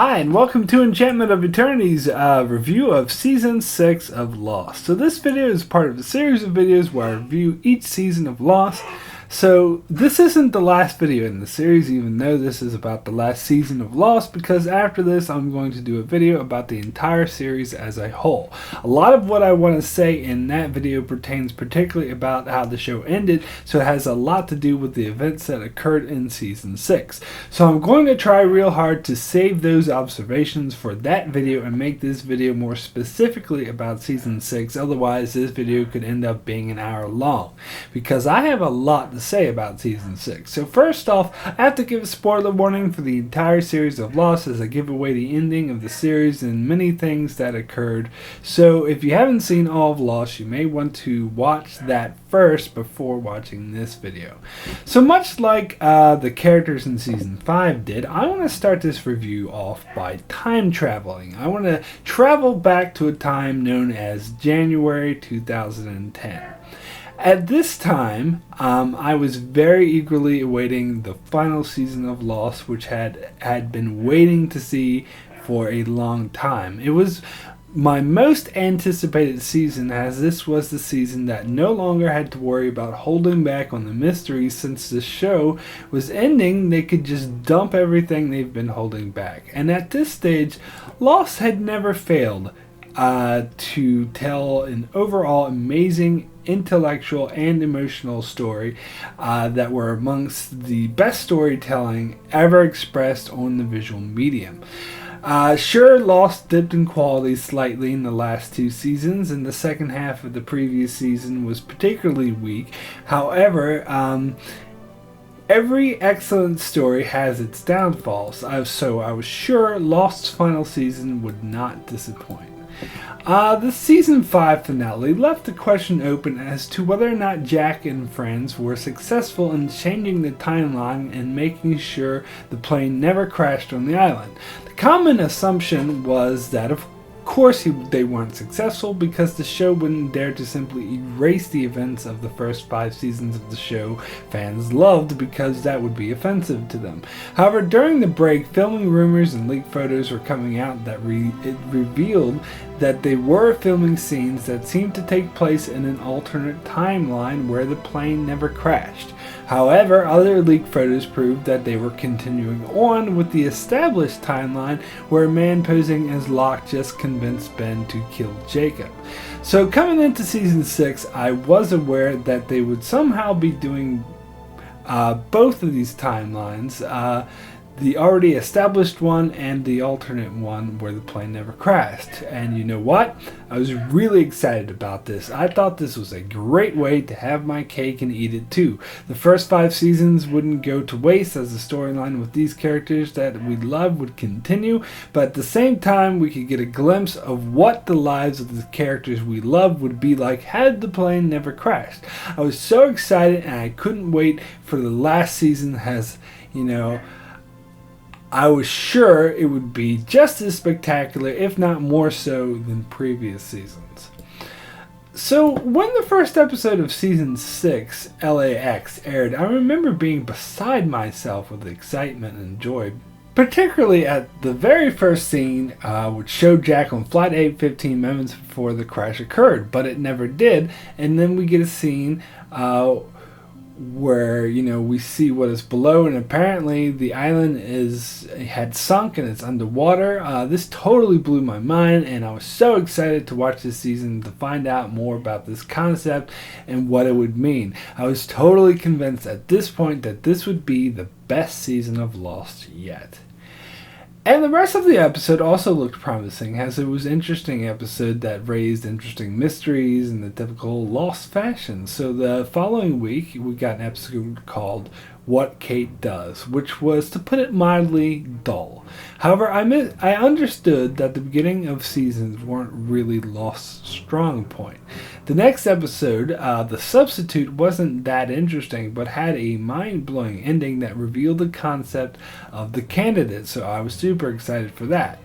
Hi, and welcome to Enchantment of Eternity's review of Season 6 of Lost. So this video is part of a series of videos where I review each season of Lost. So this isn't the last video in the series, even though this is about the last season of Lost, because after this I'm going to do a video about the entire series as a whole. A lot of what I want to say in that video pertains particularly about how the show ended, so it has a lot to do with the events that occurred in Season 6. So I'm going to try real hard to save those observations for that video and make this video more specifically about Season 6, otherwise this video could end up being an hour long, because I have a lot to say about Season 6. So first off, I have to give a spoiler warning for the entire series of Lost as I give away the ending of the series and many things that occurred. So if you haven't seen all of Lost, you may want to watch that first before watching this video. So much like the characters in Season 5 did, I want to start this review off by time traveling. I want to travel back to a time known as January 2010. At this time, I was very eagerly awaiting the final season of Lost, which had been waiting to see for a long time. It was my most anticipated season, as this was the season that no longer had to worry about holding back on the mystery. Since the show was ending, they could just dump everything they've been holding back. And at this stage, Lost had never failed to tell an overall amazing intellectual and emotional story that were amongst the best storytelling ever expressed on the visual medium. Sure, Lost dipped in quality slightly in the last two seasons, and the second half of the previous season was particularly weak. However, every excellent story has its downfalls, so I was sure Lost's final season would not disappoint. The Season 5 finale left the question open as to whether or not Jack and friends were successful in changing the timeline and making sure the plane never crashed on the island. The common assumption was that of course they weren't successful, because the show wouldn't dare to simply erase the events of the first 5 seasons of the show fans loved, because that would be offensive to them. However, during the break, filming rumors and leaked photos were coming out that it revealed that they were filming scenes that seemed to take place in an alternate timeline where the plane never crashed. However, other leaked photos proved that they were continuing on with the established timeline where a man posing as Locke just convinced Ben to kill Jacob. So coming into Season 6, I was aware that they would somehow be doing both of these timelines, the already established one and the alternate one where the plane never crashed. And you know what? I was really excited about this. I thought this was a great way to have my cake and eat it too. The first 5 seasons wouldn't go to waste, as the storyline with these characters that we love would continue, but at the same time we could get a glimpse of what the lives of the characters we love would be like had the plane never crashed. I was so excited, and I couldn't wait for the last season, as you know, I was sure it would be just as spectacular, if not more so, than previous seasons. So when the first episode of Season 6, LAX, aired, I remember being beside myself with excitement and joy, particularly at the very first scene, which showed Jack on Flight 815 moments before the crash occurred, but it never did. And then we get a scene where, you know, we see what is below, and apparently the island had sunk and it's underwater. This totally blew my mind, and I was so excited to watch this season to find out more about this concept and what it would mean. I was totally convinced at this point that this would be the best season of Lost yet. And the rest of the episode also looked promising, as it was an interesting episode that raised interesting mysteries in the typical Lost fashion. So the following week, we got an episode called What Kate Does, which was, to put it mildly, dull. However, I understood that the beginning of seasons weren't really Lost's strong point. The next episode, The Substitute, wasn't that interesting, but had a mind-blowing ending that revealed the concept of the candidate, so I was super excited for that.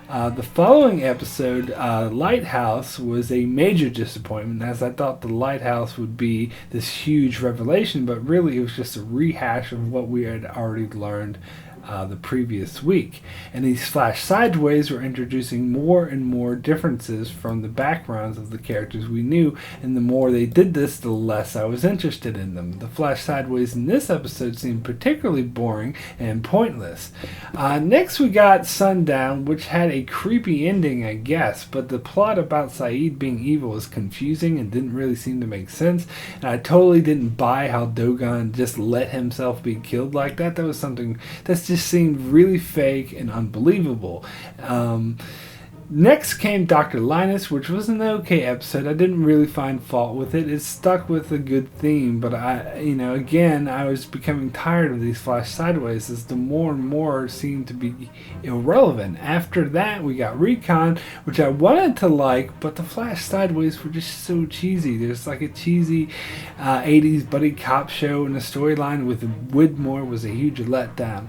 The following episode, Lighthouse, was a major disappointment, as I thought the Lighthouse would be this huge revelation, but really it was just a rehash of what we had already learned the previous week. And these flash sideways were introducing more and more differences from the backgrounds of the characters we knew, and the more they did this, the less I was interested in them. The flash sideways in this episode seemed particularly boring and pointless. Next we got Sundown, which had a creepy ending, I guess, but the plot about Saeed being evil was confusing and didn't really seem to make sense, and I totally didn't buy how Dogon just let himself be killed like that. That was something that just seemed really fake and unbelievable. Next came Dr. Linus, which was an okay episode. I didn't really find fault with it. It stuck with a good theme, but again, I was becoming tired of these flash sideways as the more and more seemed to be irrelevant. After that, we got Recon, which I wanted to like, but the flash sideways were just so cheesy. There's like a cheesy 80s buddy cop show, and the storyline with Widmore was a huge letdown.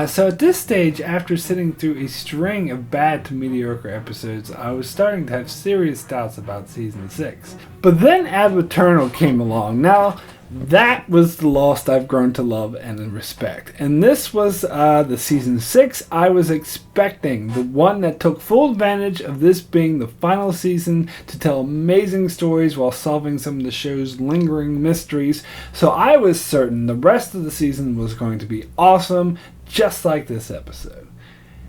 So at this stage, after sitting through a string of bad to mediocre episodes, I was starting to have serious doubts about season 6. But then Ab Eternal came along. Now, that was the Lost I've grown to love and respect. And this was the season 6 I was expecting. The one that took full advantage of this being the final season to tell amazing stories while solving some of the show's lingering mysteries. So I was certain the rest of the season was going to be awesome, just like this episode.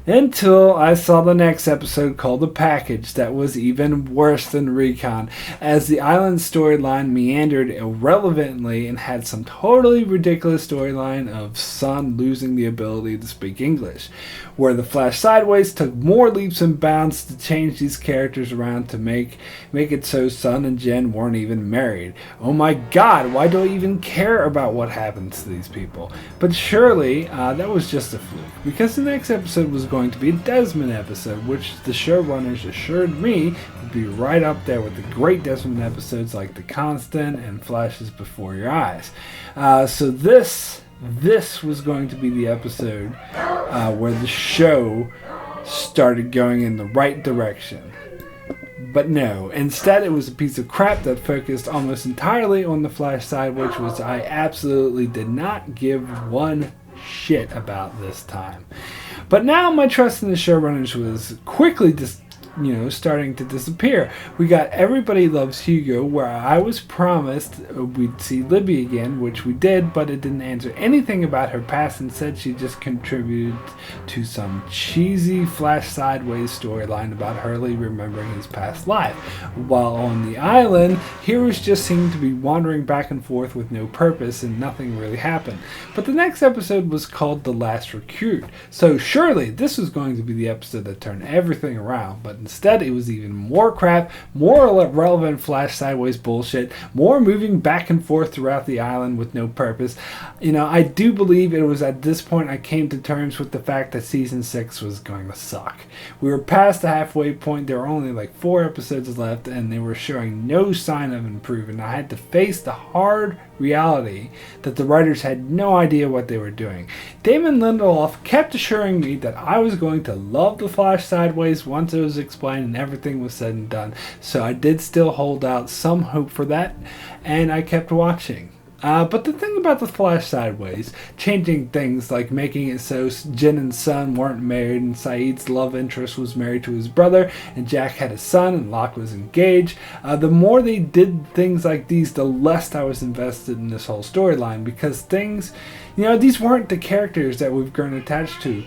Until I saw the next episode called The Package that was even worse than Recon, as the island storyline meandered irrelevantly and had some totally ridiculous storyline of Sun losing the ability to speak English, where the flash sideways took more leaps and bounds to change these characters around to make it so Sun and Jen weren't even married. Oh my god, why do I even care about what happens to these people? But surely that was just a fluke, because the next episode was going to be a Desmond episode, which the showrunners assured me would be right up there with the great Desmond episodes like The Constant and Flashes Before Your Eyes. So this was going to be the episode where the show started going in the right direction. But no, instead it was a piece of crap that focused almost entirely on the flash side, which I absolutely did not give one shit about this time. But now my trust in the showrunners was quickly starting to disappear. We got Everybody Loves Hugo, where I was promised we'd see Libby again, which we did, but it didn't answer anything about her past. Instead, she just contributed to some cheesy flash sideways storyline about Hurley remembering his past life. While on the island, heroes just seemed to be wandering back and forth with no purpose, and nothing really happened. But the next episode was called The Last Recruit, so surely this was going to be the episode that turned everything around, but instead, it was even more crap, more irrelevant flash sideways bullshit, more moving back and forth throughout the island with no purpose. I do believe it was at this point I came to terms with the fact that season 6 was going to suck. We were past the halfway point. There were only like 4 episodes left, and they were showing no sign of improvement. I had to face the hard reality that the writers had no idea what they were doing. Damon Lindelof kept assuring me that I was going to love the flash sideways once it was explained and everything was said and done. So I did still hold out some hope for that, and I kept watching. But the thing about the flash sideways, changing things like making it so Jen and Sun weren't married and Saeed's love interest was married to his brother and Jack had a son and Locke was engaged, the more they did things like these, the less I was invested in this whole storyline, because things, these weren't the characters that we've grown attached to.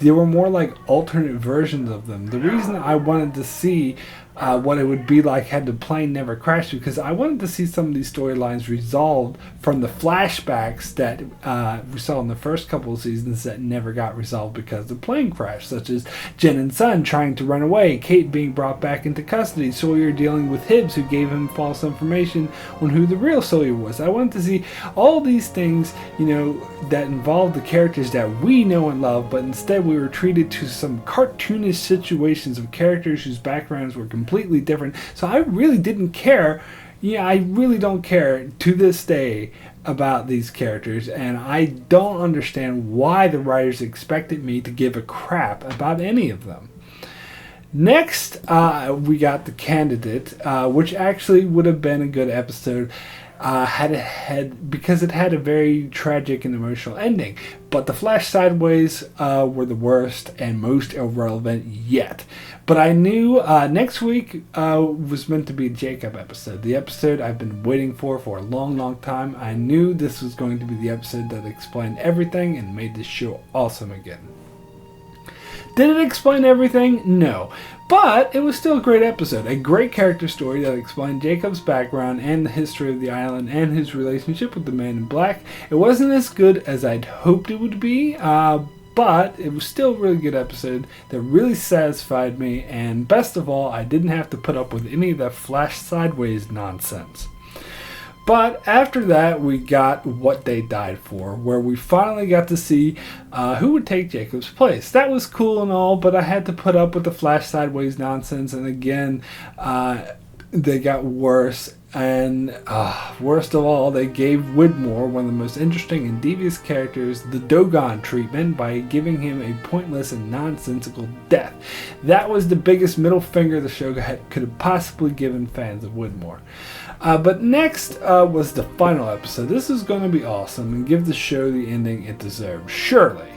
They were more like alternate versions of them. The reason I wanted to see what it would be like had the plane never crashed, because I wanted to see some of these storylines resolved from the flashbacks that we saw in the first couple of seasons that never got resolved because the plane crashed, such as Jen and Sun trying to run away, Kate being brought back into custody, Sawyer dealing with Hibbs who gave him false information on who the real Sawyer was. I wanted to see all these things, that involved the characters that we know and love, but instead we were treated to some cartoonish situations of characters whose backgrounds were completely different. So I really didn't care. I really don't care to this day about these characters, and I don't understand why the writers expected me to give a crap about any of them. Next, we got The Candidate, which actually would have been a good episode because it had a very tragic and emotional ending. But the Flash Sideways were the worst and most irrelevant yet. But I knew next week was meant to be a Jacob episode. The episode I've been waiting for a long, long time. I knew this was going to be the episode that explained everything and made this show awesome again. Did it explain everything? No. But it was still a great episode. A great character story that explained Jacob's background and the history of the island and his relationship with the Man in Black. It wasn't as good as I'd hoped it would be, but it was still a really good episode that really satisfied me, and best of all, I didn't have to put up with any of that Flash Sideways nonsense. But after that, we got What They Died For, where we finally got to see who would take Jacob's place. That was cool and all, but I had to put up with the Flash Sideways nonsense, and again, they got worse. And worst of all, they gave Widmore, one of the most interesting and devious characters, the Dogon treatment by giving him a pointless and nonsensical death. That was the biggest middle finger the show could have possibly given fans of Widmore. But next was the final episode. This is going to be awesome and give the show the ending it deserves, surely.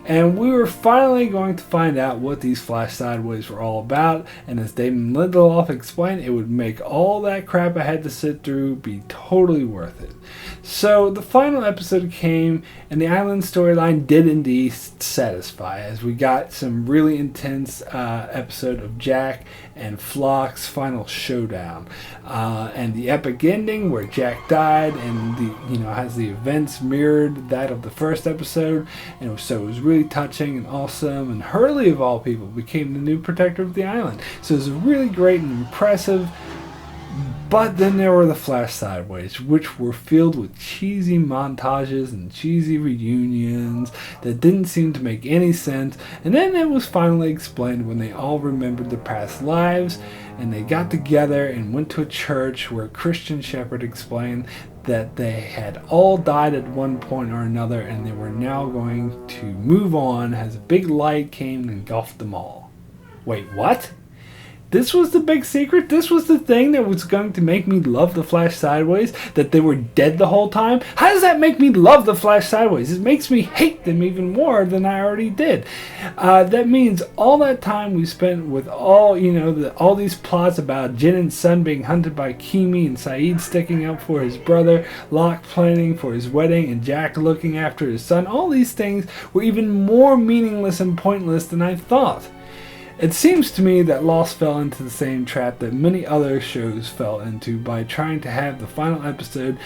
And we were finally going to find out what these Flash Sideways were all about, and as Damon Lindelof explained, it would make all that crap I had to sit through be totally worth it. So the final episode came, and the island storyline did indeed satisfy, as we got some really intense episode of Jack and Flock's final showdown, and the epic ending where Jack died, and has the events mirrored that of the first episode, and so it was really touching and awesome. And Hurley, of all people, became the new protector of the island. So it was really great and impressive. But then there were the Flash Sideways, which were filled with cheesy montages and cheesy reunions that didn't seem to make any sense. And then it was finally explained when they all remembered their past lives, and they got together and went to a church where a Christian shepherd explained that they had all died at one point or another, and they were now going to move on as a big light came and engulfed them all. Wait, what? This was the big secret? This was the thing that was going to make me love the Flash Sideways? That they were dead the whole time? How does that make me love the Flash Sideways? It makes me hate them even more than I already did. That means all that time we spent with all these plots about Jin and Sun being hunted by Kimi, and Saeed sticking up for his brother, Locke planning for his wedding, and Jack looking after his son. All these things were even more meaningless and pointless than I thought. It seems to me that Lost fell into the same trap that many other shows fell into by trying to have the final episode,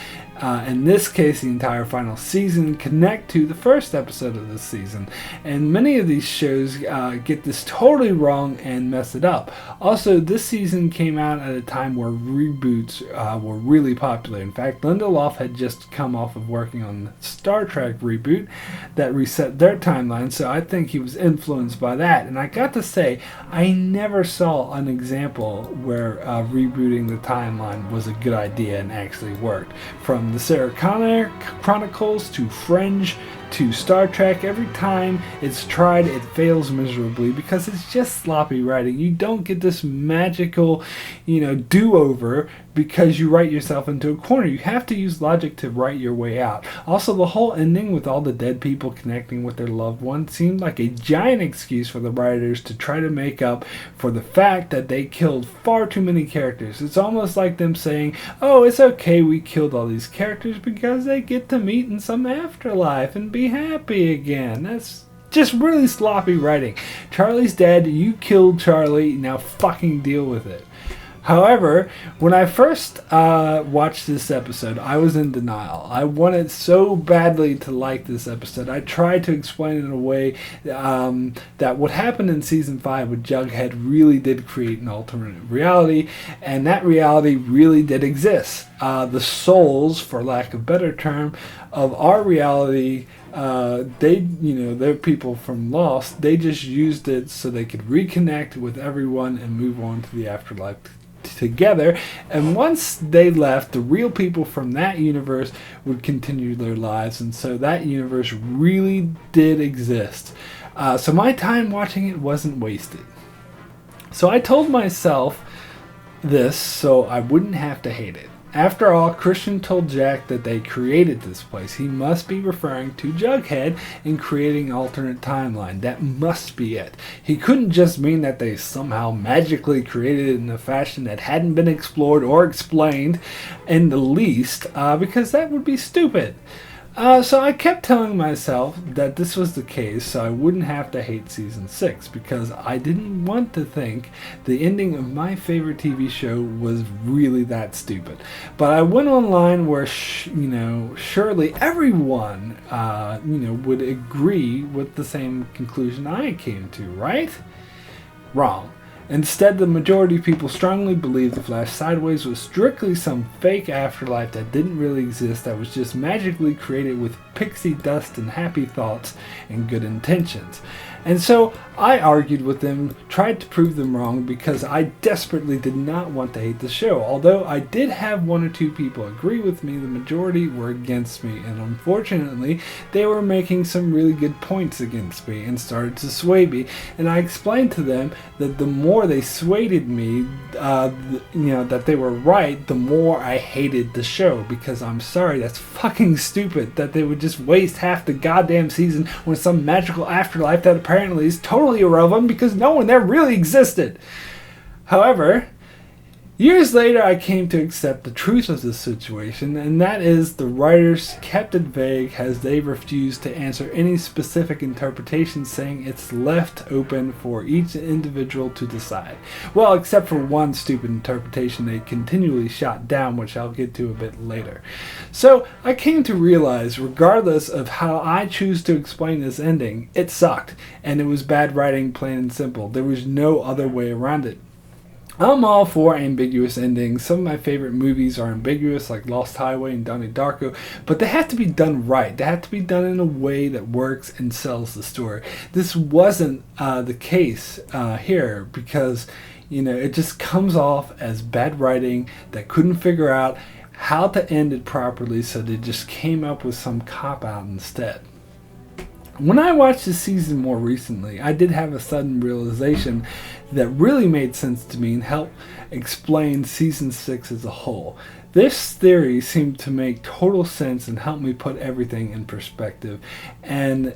in this case the entire final season, connect to the first episode of this season. And many of these shows get this totally wrong and mess it up. Also, this season came out at a time where reboots were really popular. In fact, Lindelof had just come off of working on the Star Trek reboot that reset their timeline, so I think he was influenced by that. And I got to say, I never saw an example where rebooting the timeline was a good idea and actually worked. From the Sarah Connor Chronicles to Fringe to Star Trek, every time it's tried, it fails miserably because it's just sloppy writing. You don't get this magical, do-over because you write yourself into a corner. You have to use logic to write your way out. Also, the whole ending with all the dead people connecting with their loved ones seemed like a giant excuse for the writers to try to make up for the fact that they killed far too many characters. It's almost like them saying, oh, it's okay, we killed all these characters because they get to meet in some afterlife and be happy again. That's just really sloppy writing. Charlie's dead, you killed Charlie, now fucking deal with it. However, when I first watched this episode, I was in denial. I wanted so badly to like this episode. I tried to explain it in a way that what happened in Season 5 with Jughead really did create an alternate reality, and that reality really did exist. The souls, for lack of a better term, of our reality, they're people from Lost. They just used it so they could reconnect with everyone and move on to the afterlife together. And once they left, the real people from that universe would continue their lives, and so that universe really did exist. So my time watching it wasn't wasted. So I told myself this so I wouldn't have to hate it. After all, Christian told Jack that they created this place. He must be referring to Jughead in creating an alternate timeline. That must be it. He couldn't just mean that they somehow magically created it in a fashion that hadn't been explored or explained in the least, because that would be stupid. So I kept telling myself that this was the case so I wouldn't have to hate Season 6, because I didn't want to think the ending of my favorite TV show was really that stupid. But I went online where, surely everyone, would agree with the same conclusion I came to, right? Wrong. Instead, the majority of people strongly believe the Flash Sideways was strictly some fake afterlife that didn't really exist, that was just magically created with pixie dust and happy thoughts and good intentions. And so I argued with them, tried to prove them wrong, because I desperately did not want to hate the show. Although I did have one or two people agree with me, the majority were against me, and unfortunately they were making some really good points against me and started to sway me. And I explained to them that the more they swayed me, that they were right, the more I hated the show, because I'm sorry, that's fucking stupid that they would just waste half the goddamn season on some magical afterlife that apparently is totally irrelevant because no one there really existed. However, years later I came to accept the truth of the situation, and that is the writers kept it vague as they refused to answer any specific interpretation, saying it's left open for each individual to decide. Well, except for one stupid interpretation they continually shot down, which I'll get to a bit later. So I came to realize, regardless of how I choose to explain this ending, it sucked, and it was bad writing, plain and simple. There was no other way around it. I'm all for ambiguous endings. Some of my favorite movies are ambiguous, like Lost Highway and Donnie Darko, but they have to be done right. They have to be done in a way that works and sells the story. This wasn't the case here, because it just comes off as bad writing that couldn't figure out how to end it properly, so they just came up with some cop-out instead. When I watched the season more recently, I did have a sudden realization that really made sense to me and helped explain Season 6 as a whole. This theory seemed to make total sense and helped me put everything in perspective. And,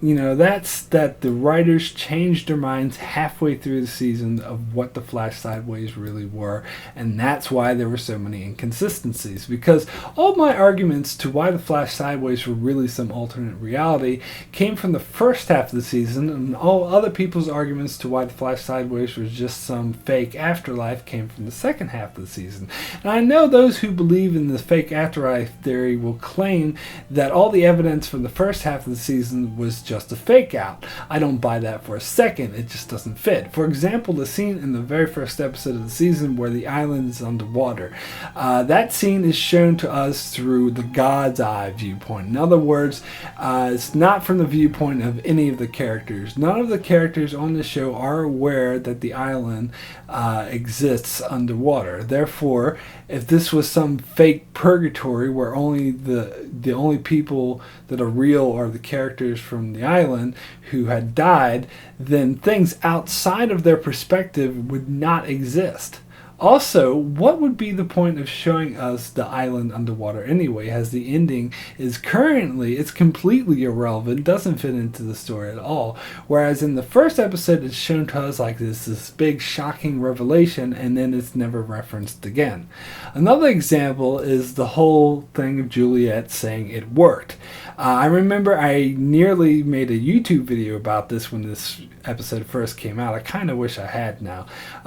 that's that the writers changed their minds halfway through the season of what the Flash Sideways really were. And that's why there were so many inconsistencies. Because all my arguments to why the Flash Sideways were really some alternate reality came from the first half of the season, and all other people's arguments to why the Flash Sideways was just some fake afterlife came from the second half of the season. And I know those who believe in the fake afterlife theory will claim that all the evidence from the first half of the season was just a fake out. I don't buy that for a second. It just doesn't fit. For example, the scene in the very first episode of the season where the island is underwater. That scene is shown to us through the God's Eye viewpoint. In other words, it's not from the viewpoint of any of the characters. None of the characters on the show are aware that the island exists underwater. Therefore, if this was some fake purgatory where only the only people that are real are the characters from the island who had died, then things outside of their perspective would not exist. Also, what would be the point of showing us the island underwater anyway, as the ending is it's completely irrelevant, doesn't fit into the story at all. Whereas in the first episode, it's shown to us like this big shocking revelation, and then it's never referenced again. Another example is the whole thing of Juliet saying it worked. I remember I nearly made a YouTube video about this when this episode first came out. I kind of wish I had now.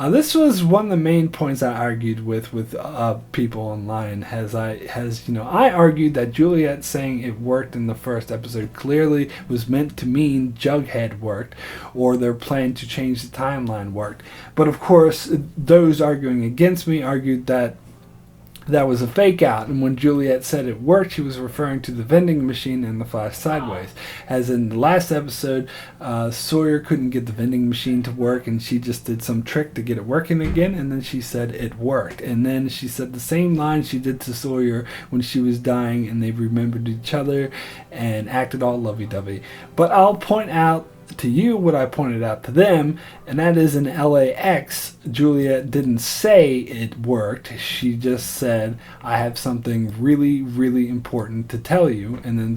This was one of the main points I argued with people online. I argued that Juliet saying it worked in the first episode clearly was meant to mean Jughead worked, or their plan to change the timeline worked. But of course, those arguing against me argued that was a fake out, and when Juliet said it worked, she was referring to the vending machine and the Flash Sideways. As in the last episode, Sawyer couldn't get the vending machine to work, and she just did some trick to get it working again, and then she said it worked. And then she said the same line she did to Sawyer when she was dying, and they remembered each other and acted all lovey-dovey. But I'll point out to you what I pointed out to them, and that is in LAX, Juliet didn't say it worked. She just said, I have something really, really important to tell you. And then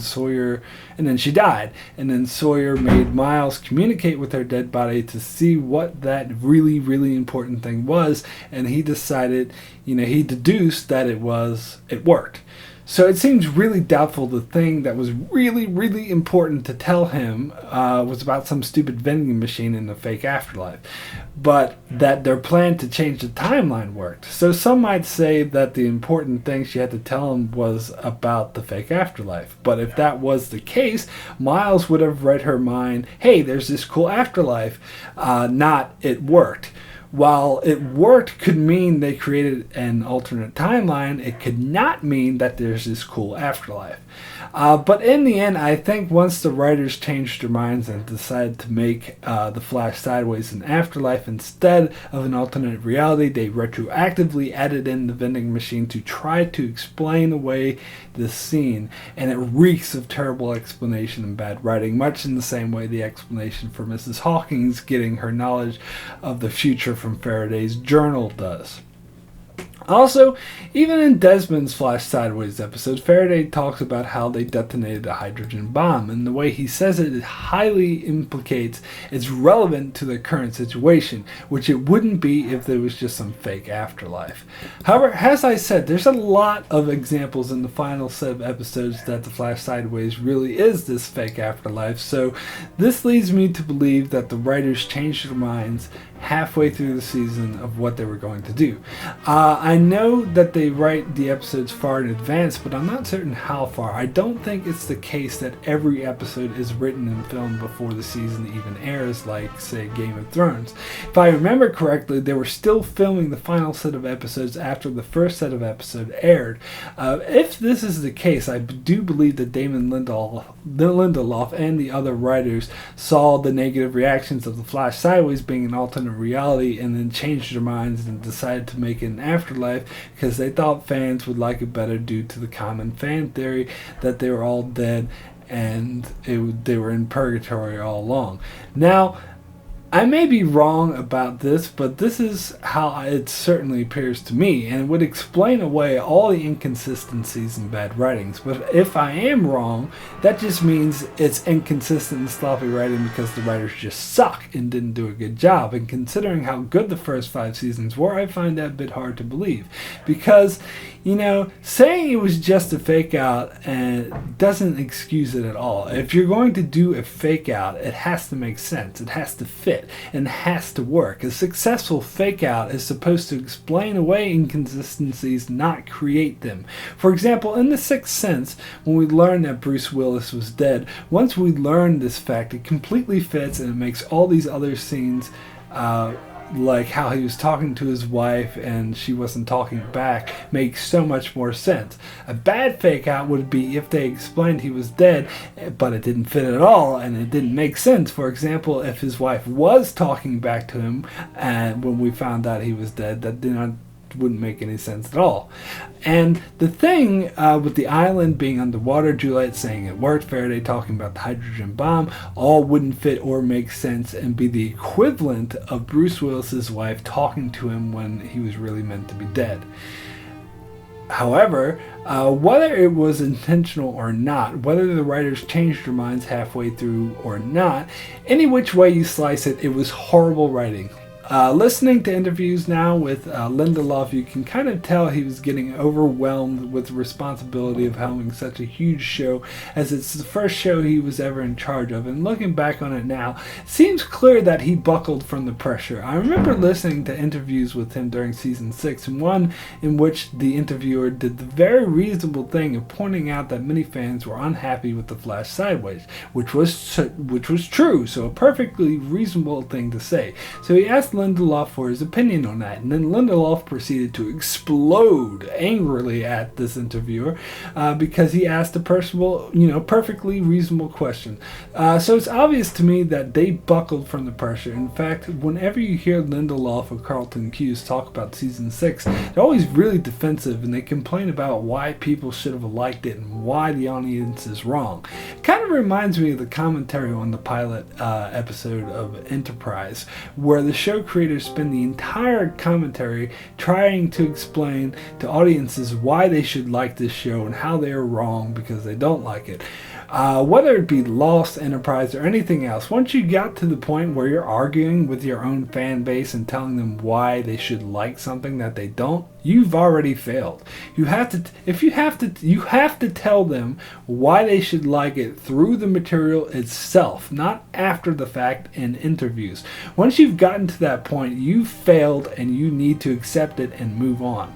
she died. And then Sawyer made Miles communicate with her dead body to see what that really, really important thing was. And he decided, he deduced that it worked. So it seems really doubtful the thing that was really, really important to tell him was about some stupid vending machine in the fake afterlife. But that their plan to change the timeline worked. So some might say that the important thing she had to tell him was about the fake afterlife. But if that was the case, Miles would have read her mind, hey, there's this cool afterlife, not it worked. While it worked could mean they created an alternate timeline, it could not mean that there's this cool afterlife. But in the end, I think once the writers changed their minds and decided to make the Flash Sideways an afterlife instead of an alternate reality, they retroactively added in the vending machine to try to explain away the scene. And it reeks of terrible explanation and bad writing, much in the same way the explanation for Mrs. Hawkins getting her knowledge of the future from Faraday's journal does. Also, even in Desmond's Flash Sideways episode, Faraday talks about how they detonated a hydrogen bomb, and the way he says it highly implicates it's relevant to the current situation, which it wouldn't be if there was just some fake afterlife. However, as I said, there's a lot of examples in the final set of episodes that the Flash Sideways really is this fake afterlife, so this leads me to believe that the writers changed their minds halfway through the season of what they were going to do. I know that they write the episodes far in advance, but I'm not certain how far. I don't think it's the case that every episode is written and filmed before the season even airs, like, say, Game of Thrones. If I remember correctly, they were still filming the final set of episodes after the first set of episodes aired. If this is the case, I do believe that Damon Lindelof and the other writers saw the negative reactions of the Flash Sideways being an alternate reality and then changed their minds and decided to make it an afterlife because they thought fans would like it better due to the common fan theory that they were all dead and they were in purgatory all along. Now, I may be wrong about this, but this is how it certainly appears to me, and it would explain away all the inconsistencies and bad writings. But if I am wrong, that just means it's inconsistent and sloppy writing because the writers just suck and didn't do a good job. And considering how good the first 5 seasons were, I find that a bit hard to believe. Because, saying it was just a fake out doesn't excuse it at all. If you're going to do a fake out, it has to make sense. It has to fit. And has to work. A successful fake out is supposed to explain away inconsistencies, not create them. For example, in The Sixth Sense, when we learned that Bruce Willis was dead, once we learn this fact, it completely fits and it makes all these other scenes like how he was talking to his wife and she wasn't talking back, makes so much more sense. A bad fake out would be if they explained he was dead, but it didn't fit at all and it didn't make sense. For example, if his wife was talking back to him and when we found out he was dead, that wouldn't make any sense at all. And the thing with the island being underwater, Juliet saying it worked, Faraday talking about the hydrogen bomb, all wouldn't fit or make sense and be the equivalent of Bruce Willis's wife talking to him when he was really meant to be dead. However, whether it was intentional or not, whether the writers changed their minds halfway through or not, any which way you slice it, it was horrible writing. Listening to interviews now with Lindelof, you can kind of tell he was getting overwhelmed with the responsibility of helming such a huge show, as it's the first show he was ever in charge of. And looking back on it now, it seems clear that he buckled from the pressure. I remember listening to interviews with him during season 6, and one in which the interviewer did the very reasonable thing of pointing out that many fans were unhappy with the Flash Sideways, which was true, so a perfectly reasonable thing to say. So he asked Lindelof for his opinion on that. And then Lindelof proceeded to explode angrily at this interviewer because he asked a perfectly reasonable question. So it's obvious to me that they buckled from the pressure. In fact, whenever you hear Lindelof or Carlton Cuse talk about season 6, they're always really defensive, and they complain about why people should have liked it and why the audience is wrong. It kind of reminds me of the commentary on the pilot episode of Enterprise, where the show creators spend the entire commentary trying to explain to audiences why they should like this show and how they are wrong because they don't like it. Whether it be Lost, Enterprise, or anything else, once you got to the point where you're arguing with your own fan base and telling them why they should like something that they don't, you've already failed. You have to tell them why they should like it through the material itself, not after the fact in interviews. Once you've gotten to that point, you've failed and you need to accept it and move on.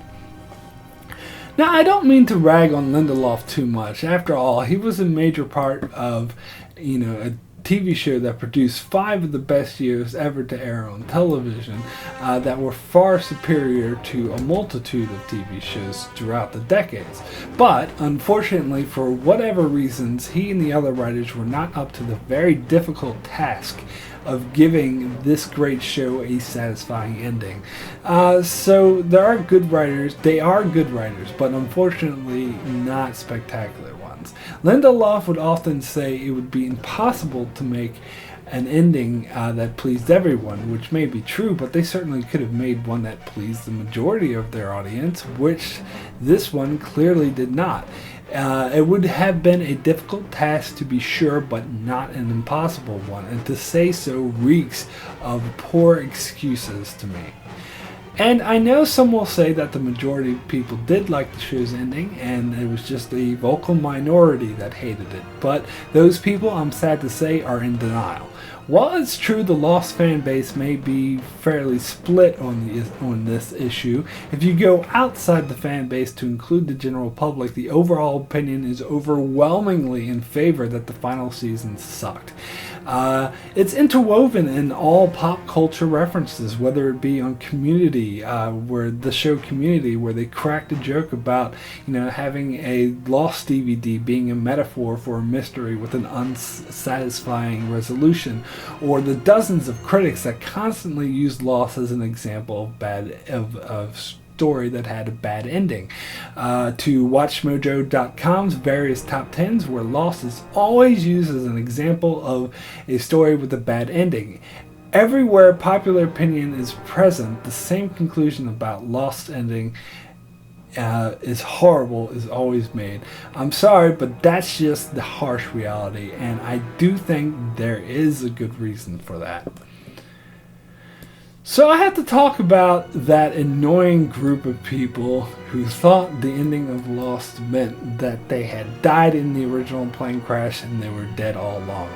Now, I don't mean to rag on Lindelof too much. After all, he was a major part of, a TV show that produced 5 of the best years ever to air on television that were far superior to a multitude of TV shows throughout the decades. But, unfortunately, for whatever reasons, he and the other writers were not up to the very difficult task of giving this great show a satisfying ending. So there are good writers, but unfortunately not spectacular ones. Lindelof would often say it would be impossible to make an ending that pleased everyone, which may be true, but they certainly could have made one that pleased the majority of their audience, which this one clearly did not. It would have been a difficult task to be sure, but not an impossible one, and to say so reeks of poor excuses to me. And I know some will say that the majority of people did like the show's ending, and it was just a vocal minority that hated it, but those people, I'm sad to say, are in denial. While it's true the Lost fan base may be fairly split on this issue, if you go outside the fan base to include the general public, the overall opinion is overwhelmingly in favor that the final season sucked. It's interwoven in all pop culture references, whether it be on Community, where the show Community, where they cracked a joke about, having a Lost DVD being a metaphor for a mystery with an unsatisfying resolution, or the dozens of critics that constantly use Lost as an example of story that had a bad ending, to WatchMojo.com's various top 10s where Lost is always used as an example of a story with a bad ending. Everywhere popular opinion is present, the same conclusion about Lost ending is horrible is always made. I'm sorry, but that's just the harsh reality, and I do think there is a good reason for that. So I have to talk about that annoying group of people who thought the ending of Lost meant that they had died in the original plane crash and they were dead all along.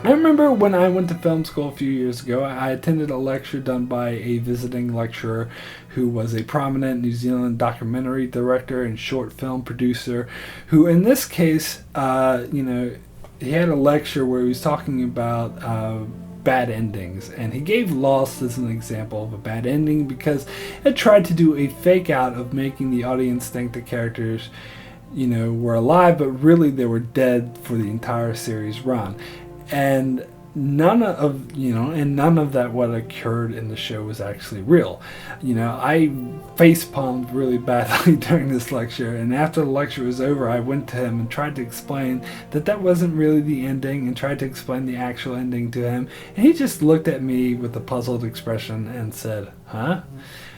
I remember when I went to film school a few years ago, I attended a lecture done by a visiting lecturer who was a prominent New Zealand documentary director and short film producer, who in this case, he had a lecture where he was talking about bad endings, and he gave Lost as an example of a bad ending because it tried to do a fake out of making the audience think the characters were alive, but really they were dead for the entire series run. And none of that what occurred in the show was actually real. I facepalmed really badly during this lecture, and after the lecture was over, I went to him and tried to explain that wasn't really the ending, and tried to explain the actual ending to him, and he just looked at me with a puzzled expression and said, "Huh?"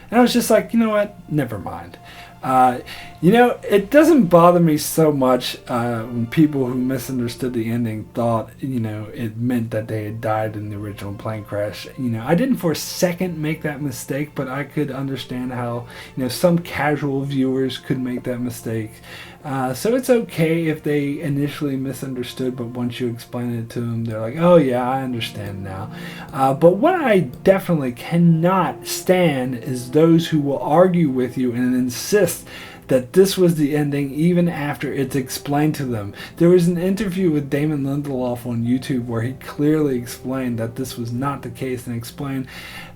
And I was just like, you know what? Never mind. It doesn't bother me so much when people who misunderstood the ending thought, it meant that they had died in the original plane crash. I didn't for a second make that mistake, but I could understand how, some casual viewers could make that mistake. So it's okay if they initially misunderstood, but once you explain it to them, they're like, oh yeah, I understand now. But what I definitely cannot stand is those who will argue with you and insist that this was the ending even after it's explained to them. There was an interview with Damon Lindelof on YouTube where he clearly explained that this was not the case, and explained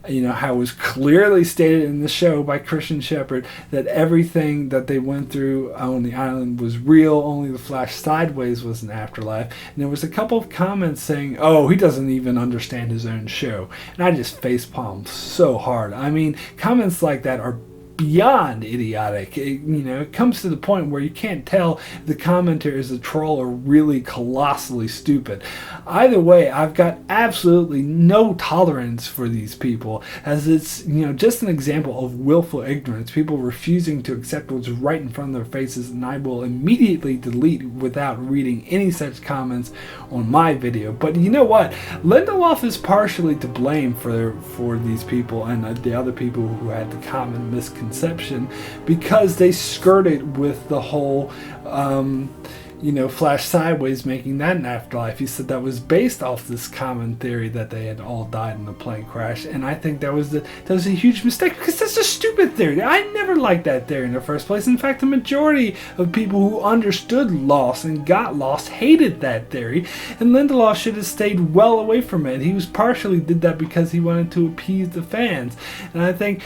how it was clearly stated in the show by Christian Shepherd that everything that they went through on the island was real, only the flash sideways was an afterlife. And there was a couple of comments saying, oh, he doesn't even understand his own show. And I just facepalmed so hard. I mean, comments like that are beyond idiotic. It comes to the point where you can't tell if the commenter is a troll or really colossally stupid. Either way, I've got absolutely no tolerance for these people, as it's just an example of willful ignorance, people refusing to accept what's right in front of their faces, and I will immediately delete without reading any such comments on my video. But you know what? Lindelof is partially to blame for these people and the other people who had the common misconception, because they skirted with the whole flash sideways, making that an afterlife. He said that was based off this common theory that they had all died in the plane crash, and I think that was a huge mistake, because that's a stupid theory. I never liked that theory in the first place. In fact, the majority of people who understood loss and got lost hated that theory, and Lindelof should have stayed well away from it. He was partially did that because he wanted to appease the fans, and I think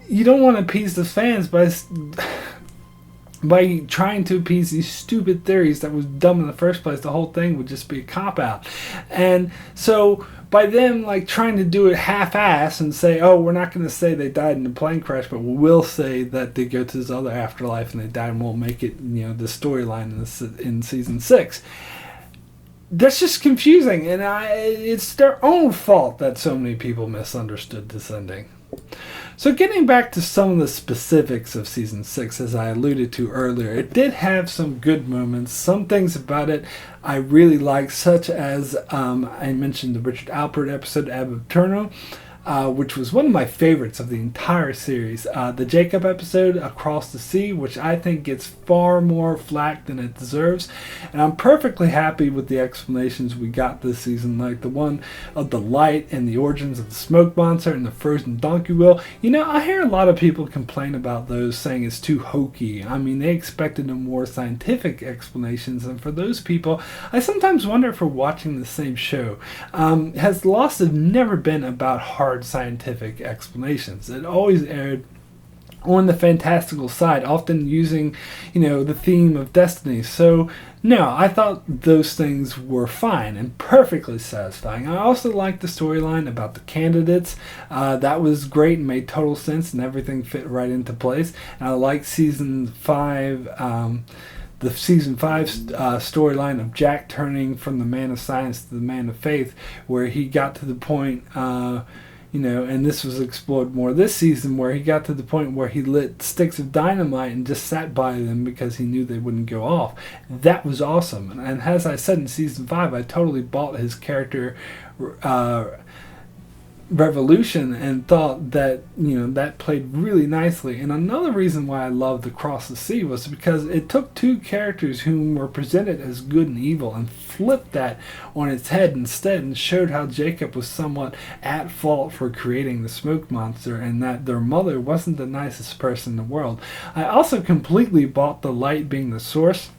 you don't want to appease the fans by trying to appease these stupid theories that was dumb in the first place. The whole thing would just be a cop-out. And so by them trying to do it half-ass and say, oh, we're not going to say they died in the plane crash, but we'll say that they go to this other afterlife and they died, and we'll make it the storyline in season 6. That's just confusing, and it's their own fault that so many people misunderstood this ending. So getting back to some of the specifics of Season 6, as I alluded to earlier, it did have some good moments. Some things about it I really liked, such as I mentioned the Richard Alpert episode, Ab Aeterno, which was one of my favorites of the entire series. The Jacob episode, Across the Sea, which I think gets far more flack than it deserves. And I'm perfectly happy with the explanations we got this season, like the one of the light and the origins of the smoke monster and the frozen donkey wheel. I hear a lot of people complain about those, saying it's too hokey. I mean, they expected a more scientific explanations, and for those people, I sometimes wonder if we're watching the same show. Has Lost never been about hard scientific explanations? It always aired on the fantastical side, often using the theme of destiny. So no, I thought those things were fine and perfectly satisfying. I also liked the storyline about the candidates. That was great and made total sense, and everything fit right into place. And I liked season 5, the season 5 storyline of Jack turning from the man of science to the man of faith, where he got to the point and this was explored more this season, where he got to the point where he lit sticks of dynamite and just sat by them because he knew they wouldn't go off. That was awesome. And as I said in season 5, I totally bought his character revolution and thought that that played really nicely. And another reason why I loved Across the Sea was because it took two characters whom were presented as good and evil and flipped that on its head instead, and showed how Jacob was somewhat at fault for creating the smoke monster, and that their mother wasn't the nicest person in the world. I also completely bought the light being the source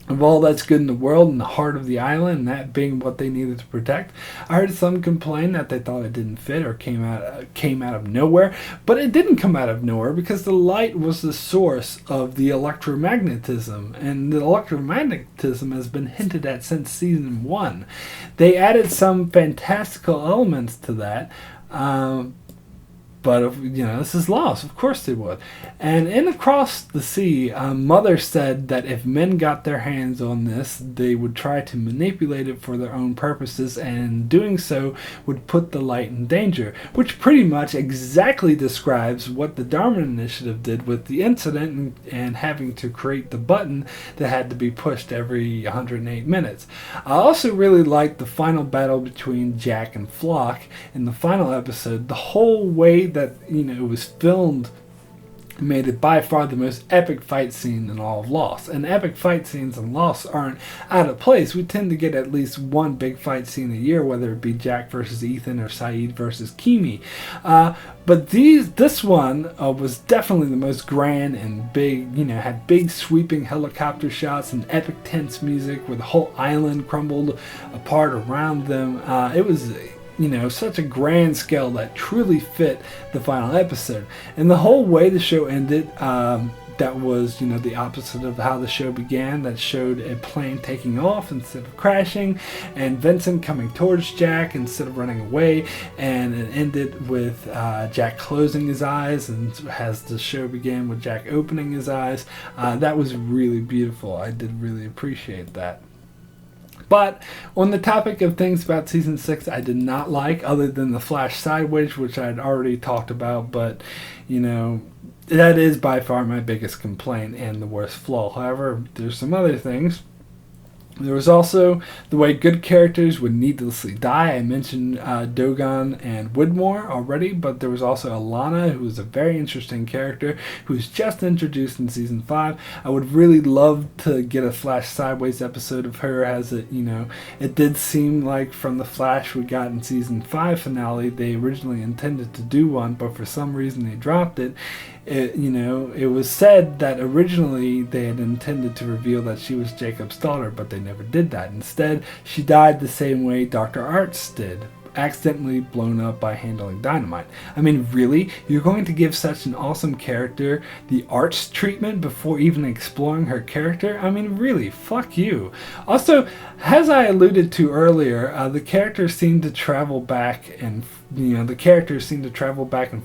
of all that's good in the world and the heart of the island, and that being what they needed to protect. I heard some complain that they thought it didn't fit or came out of nowhere, but it didn't come out of nowhere, because the light was the source of the electromagnetism, and the electromagnetism has been hinted at since season 1. They added some fantastical elements to that, but this is Lost. Of course they would. And in Across the Sea, Mother said that if men got their hands on this, they would try to manipulate it for their own purposes, and in doing so would put the light in danger, which pretty much exactly describes what the Dharma Initiative did with the incident and having to create the button that had to be pushed every 108 minutes. I also really liked the final battle between Jack and Flock in the final episode. The whole way that it was filmed made it by far the most epic fight scene in all of Lost. And epic fight scenes in Lost aren't out of place. We tend to get at least one big fight scene a year, whether it be Jack versus Ethan or Saeed versus Kimi. But this one was definitely the most grand and big, had big sweeping helicopter shots and epic tense music where the whole island crumbled apart around them. It was such a grand scale that truly fit the final episode. And the whole way the show ended, that was, the opposite of how the show began. That showed a plane taking off instead of crashing, and Vincent coming towards Jack instead of running away. And it ended with Jack closing his eyes, and as the show began with Jack opening his eyes. That was really beautiful. I did really appreciate that. But on the topic of things about Season 6 I did not like, other than the flash sideways, which I had already talked about, but, that is by far my biggest complaint and the worst flaw. However, there's some other things. There was also the way good characters would needlessly die. I mentioned Dogon and Widmore already, but there was also Alana, who was a very interesting character, who was just introduced in Season 5. I would really love to get a Flash Sideways episode of her, as it did seem like from the Flash we got in Season 5 finale, they originally intended to do one, but for some reason they dropped it. It was said that originally they had intended to reveal that she was Jacob's daughter, but they never did that. Instead, she died the same way Dr. Arts did, accidentally blown up by handling dynamite. I mean, really? You're going to give such an awesome character the Arts treatment before even exploring her character? I mean, really, fuck you. Also, as I alluded to earlier, the characters seem to travel back and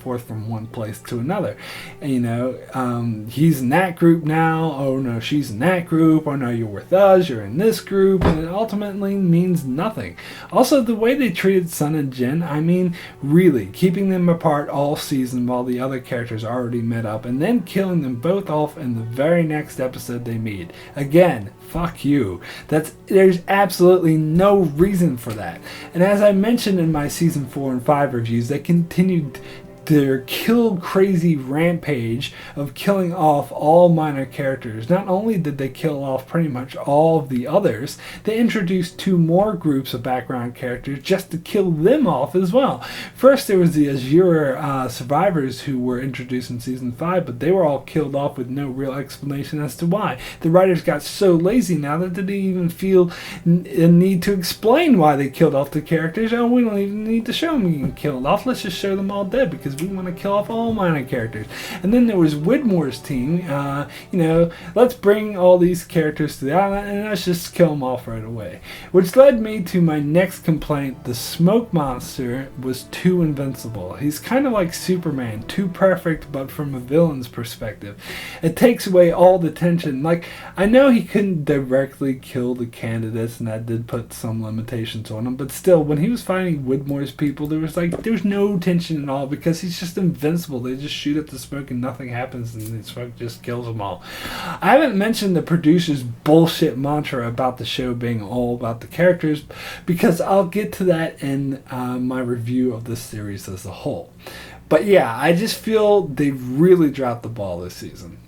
forth from one place to another. He's in that group now. Oh no, she's in that group. Oh no, you're with us. You're in this group, and it ultimately means nothing. Also, the way they treated Sun and Jin, I mean, really, keeping them apart all season while the other characters already met up, and then killing them both off in the very next episode they meet. Again, fuck you. There's absolutely no reason for that. And as I mentioned in my Season 4 and 5 reviews, they continued their kill crazy rampage of killing off all minor characters. Not only did they kill off pretty much all of the others, they introduced 2 more groups of background characters just to kill them off as well. First there was the Azure survivors who were introduced in Season 5, but they were all killed off with no real explanation as to why. The writers got so lazy now that they didn't even feel a need to explain why they killed off the characters. Oh, we don't even need to show them being killed off. Let's just show them all dead, because we want to kill off all minor characters. And then there was Widmore's team. Let's bring all these characters to the island and let's just kill them off right away. Which led me to my next complaint. The smoke monster was too invincible. He's kind of like Superman, too perfect, but from a villain's perspective. It takes away all the tension. Like, I know he couldn't directly kill the candidates, and that did put some limitations on him, but still, when he was fighting Widmore's people, there was no tension at all, because he's just invincible. They just shoot at the smoke and nothing happens, and the smoke just kills them all. I haven't mentioned the producer's bullshit mantra about the show being all about the characters, because I'll get to that in my review of this series as a whole. But yeah, I just feel they've really dropped the ball this season.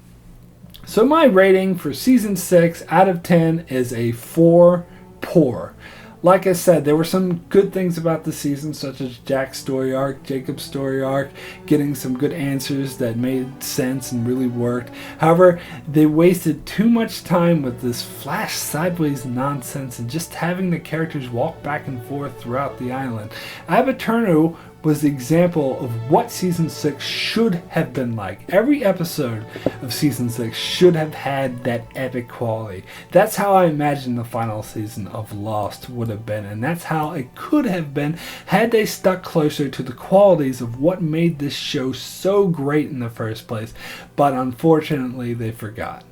So my rating for Season 6 out of 10 is a 4 poor. Like I said, there were some good things about the season, such as Jack's story arc, Jacob's story arc, getting some good answers that made sense and really worked. However, they wasted too much time with this flash sideways nonsense and just having the characters walk back and forth throughout the island. Abaturno was the example of what Season 6 should have been like. Every episode of Season 6 should have had that epic quality. That's how I imagine the final season of Lost would have been, and that's how it could have been had they stuck closer to the qualities of what made this show so great in the first place, but unfortunately they forgot.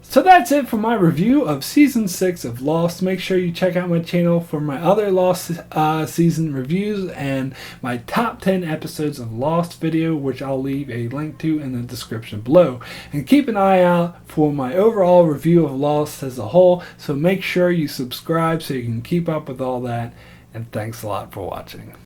So that's it for my review of Season 6 of Lost. Make sure you check out my channel for my other Lost season reviews and my top 10 episodes of Lost video, which I'll leave a link to in the description below. And keep an eye out for my overall review of Lost as a whole, so make sure you subscribe so you can keep up with all that. And thanks a lot for watching.